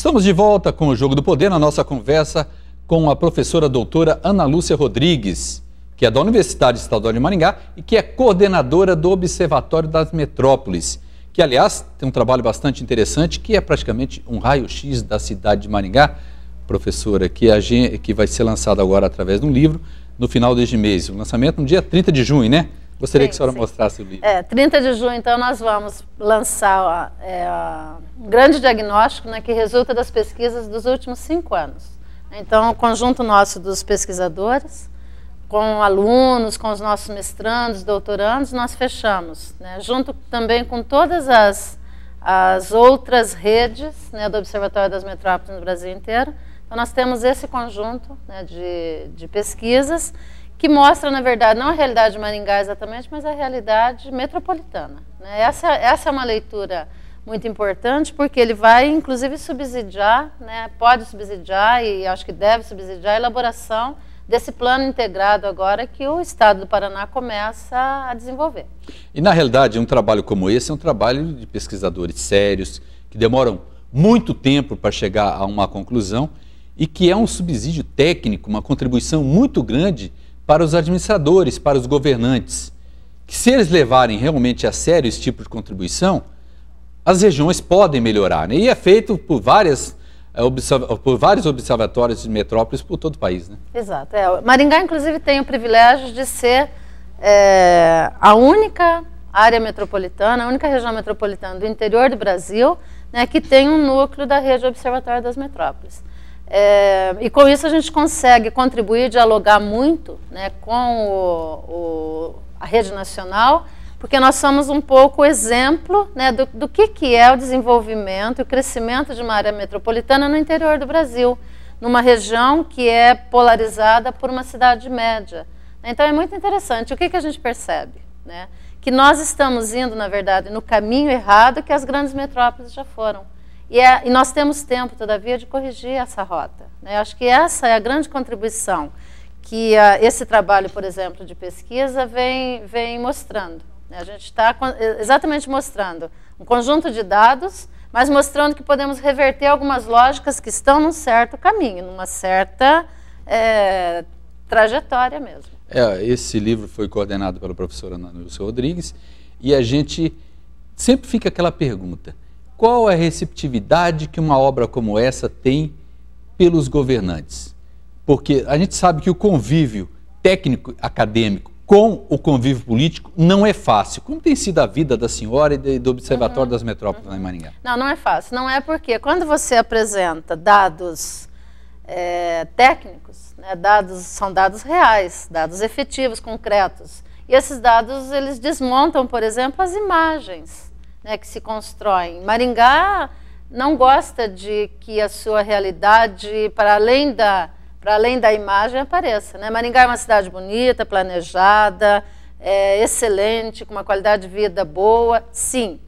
Estamos de volta com o Jogo do Poder, na nossa conversa com a professora doutora Ana Lúcia Rodrigues, que é da Universidade Estadual de Maringá e que é coordenadora do Observatório das Metrópoles, que, aliás, tem um trabalho bastante interessante, que é praticamente um raio-x da cidade de Maringá, professora, que vai ser lançado agora através de um livro no final deste mês. O lançamento no dia 30 de junho, né? Gostaria que a senhora mostrasse o livro. 30 de junho, então, nós vamos lançar um grande diagnóstico, né, que resulta das pesquisas dos últimos 5 anos. Então, o conjunto nosso dos pesquisadores, com alunos, com os nossos mestrandos, doutorandos, nós fechamos, né, junto também com todas as outras redes, né, do Observatório das Metrópoles no Brasil inteiro. Então, nós temos esse conjunto, né, de pesquisas que mostra, na verdade, não a realidade de Maringá exatamente, mas a realidade metropolitana, né? Essa é uma leitura muito importante, porque ele vai, inclusive, subsidiar, né, pode subsidiar e acho que deve subsidiar a elaboração desse plano integrado agora que o Estado do Paraná começa a desenvolver. E, na realidade, um trabalho como esse é um trabalho de pesquisadores sérios, que demoram muito tempo para chegar a uma conclusão e que é um subsídio técnico, uma contribuição muito grande para os administradores, para os governantes, que se eles levarem realmente a sério esse tipo de contribuição, as regiões podem melhorar, né? E é feito por vários observatórios de metrópoles por todo o país, né? Exato. Maringá, inclusive, tem o privilégio de ser a única área metropolitana, a única região metropolitana do interior do Brasil, né, que tem um núcleo da rede Observatório das Metrópoles. E com isso a gente consegue contribuir, dialogar muito, né, com a rede nacional, porque nós somos um pouco exemplo, né, do que é o desenvolvimento e o crescimento de uma área metropolitana no interior do Brasil, numa região que é polarizada por uma cidade média. Então é muito interessante. O que a gente percebe? Né? Que nós estamos indo, na verdade, no caminho errado que as grandes metrópoles já foram. E nós temos tempo, todavia, de corrigir essa rota, né? Eu acho que essa é a grande contribuição que esse trabalho, por exemplo, de pesquisa vem mostrando, né? A gente está exatamente mostrando um conjunto de dados, mas mostrando que podemos reverter algumas lógicas que estão num certo caminho, numa certa trajetória mesmo. Esse livro foi coordenado pela professora Ana Lúcia Rodrigues e a gente sempre fica aquela pergunta: qual a receptividade que uma obra como essa tem pelos governantes? Porque a gente sabe que o convívio técnico acadêmico com o convívio político não é fácil. Como tem sido a vida da senhora e do Observatório das Metrópoles lá em Maringá? Não é fácil. Não é porque quando você apresenta dados técnicos, né, são dados reais, dados efetivos, concretos. E esses dados, eles desmontam, por exemplo, as imagens, né, que se constroem. Maringá não gosta de que a sua realidade, para além da imagem, apareça, né? Maringá é uma cidade bonita, planejada, excelente, com uma qualidade de vida boa, sim.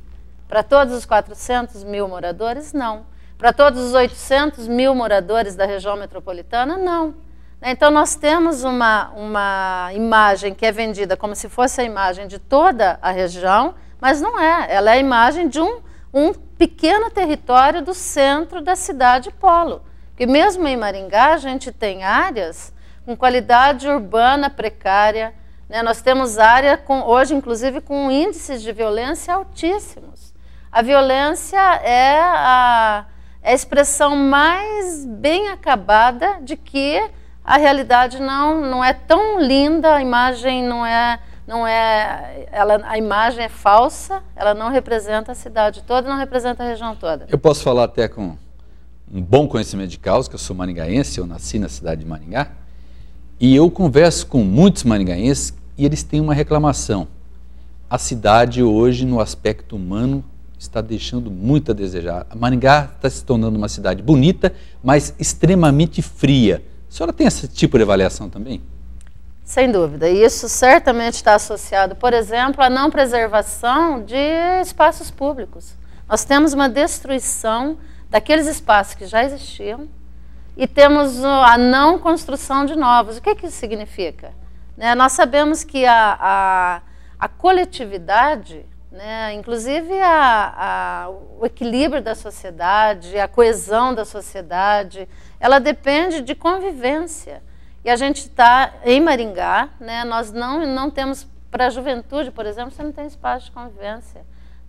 Para todos os 400 mil moradores, não. Para todos os 800 mil moradores da região metropolitana, não. Então, nós temos uma imagem que é vendida como se fosse a imagem de toda a região, mas não é. Ela é a imagem de um pequeno território do centro da cidade polo. Porque mesmo em Maringá, a gente tem áreas com qualidade urbana precária, né? Nós temos área, hoje, inclusive, com índices de violência altíssimos. A violência é a expressão mais bem acabada de que a realidade não é tão linda, a imagem a imagem é falsa, ela não representa a cidade toda, não representa a região toda. Eu posso falar até com um bom conhecimento de causa, que eu sou maringaense, eu nasci na cidade de Maringá, e eu converso com muitos maringaenses e eles têm uma reclamação. A cidade hoje, no aspecto humano, está deixando muito a desejar. Maringá está se tornando uma cidade bonita, mas extremamente fria. A senhora tem esse tipo de avaliação também? Sem dúvida. E isso certamente está associado, por exemplo, à não preservação de espaços públicos. Nós temos uma destruição daqueles espaços que já existiam e temos a não construção de novos. O que isso significa? Nós sabemos que a coletividade, né? Inclusive o equilíbrio da sociedade, a coesão da sociedade, ela depende de convivência. E a gente está em Maringá, né? Nós não temos, para a juventude, por exemplo, você não tem espaço de convivência,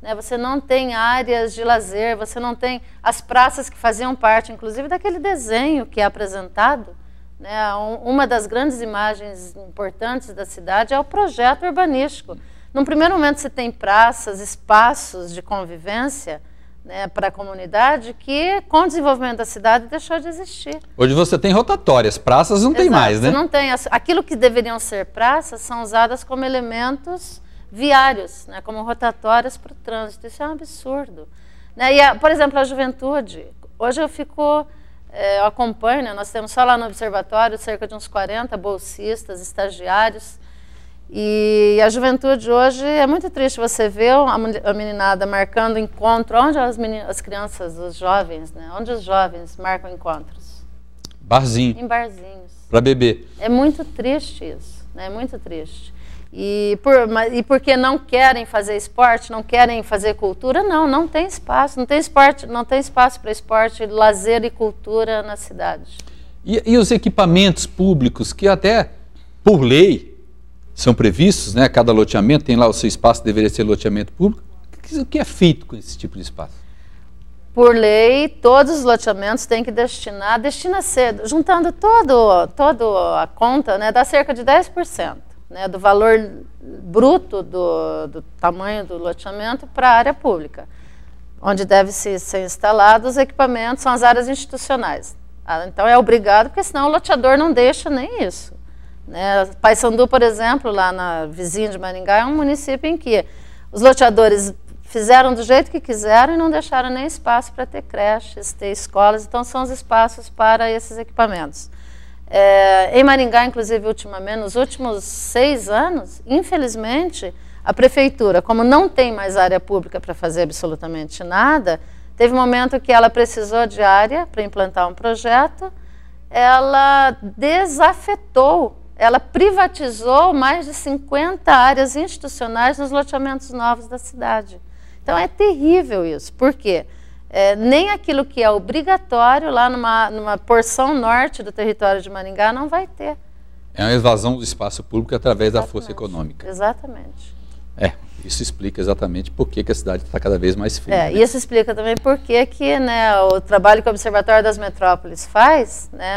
né? Você não tem áreas de lazer, você não tem as praças que faziam parte, inclusive, daquele desenho que é apresentado, né? Uma das grandes imagens importantes da cidade é o projeto urbanístico. Num primeiro momento você tem praças, espaços de convivência, né, para a comunidade que, com o desenvolvimento da cidade, deixou de existir. Hoje você tem rotatórias, praças não tem mais, né? Você não tem, aquilo que deveriam ser praças são usadas como elementos viários, né, como rotatórias para o trânsito. Isso é um absurdo. Né? E, por exemplo, a juventude. Hoje eu acompanho, né, nós temos só lá no observatório cerca de uns 40 bolsistas, estagiários. E a juventude hoje, é muito triste você ver a meninada marcando encontro. Onde as crianças, os jovens, né? Onde os jovens marcam encontros? Barzinho. Em barzinhos. Para beber. É muito triste isso, né? É muito triste. E porque não querem fazer esporte, não querem fazer cultura, não tem espaço. Não tem espaço para esporte, lazer e cultura na cidade. E os equipamentos públicos que até, por lei, são previstos, né? Cada loteamento tem lá o seu espaço, deveria ser loteamento público. O que é feito com esse tipo de espaço? Por lei, todos os loteamentos têm que destina-se, juntando toda a conta, né, dá cerca de 10%, né, do valor bruto do tamanho do loteamento para a área pública, onde deve ser instalados os equipamentos, são as áreas institucionais. Então é obrigado, porque senão o loteador não deixa nem isso. Né? Paissandu, por exemplo, lá na vizinha de Maringá, é um município em que os loteadores fizeram do jeito que quiseram e não deixaram nem espaço para ter creches, ter escolas, então são os espaços para esses equipamentos. Em Maringá, inclusive, ultimamente, nos últimos 6 anos, infelizmente, a prefeitura, como não tem mais área pública para fazer absolutamente nada, teve um momento que ela precisou de área para implantar um projeto, ela desafetou, ela privatizou mais de 50 áreas institucionais nos loteamentos novos da cidade. Então é terrível isso. Por quê? Nem aquilo que é obrigatório lá numa porção norte do território de Maringá não vai ter. É uma evasão do espaço público através da força econômica. Exatamente. Isso explica exatamente por que a cidade está cada vez mais fria. Né? Isso explica também por que né, o trabalho que o Observatório das Metrópoles faz, né,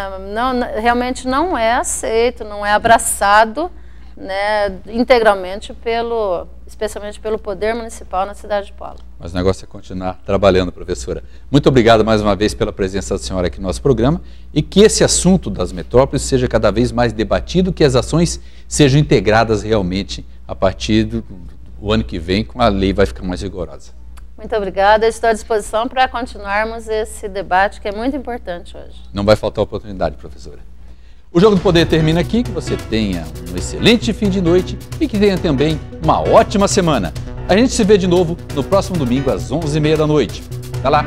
realmente não é aceito, não é abraçado, né, integralmente especialmente pelo poder municipal na cidade de Polo. Mas o negócio é continuar trabalhando, professora. Muito obrigado mais uma vez pela presença da senhora aqui no nosso programa e que esse assunto das metrópoles seja cada vez mais debatido, que as ações sejam integradas realmente a partir do ano que vem, com a lei vai ficar mais rigorosa. Muito obrigada, estou à disposição para continuarmos esse debate que é muito importante hoje. Não vai faltar oportunidade, professora. O Jogo do Poder termina aqui, que você tenha um excelente fim de noite e que tenha também uma ótima semana. A gente se vê de novo no próximo domingo às 11h30 da noite. Até lá!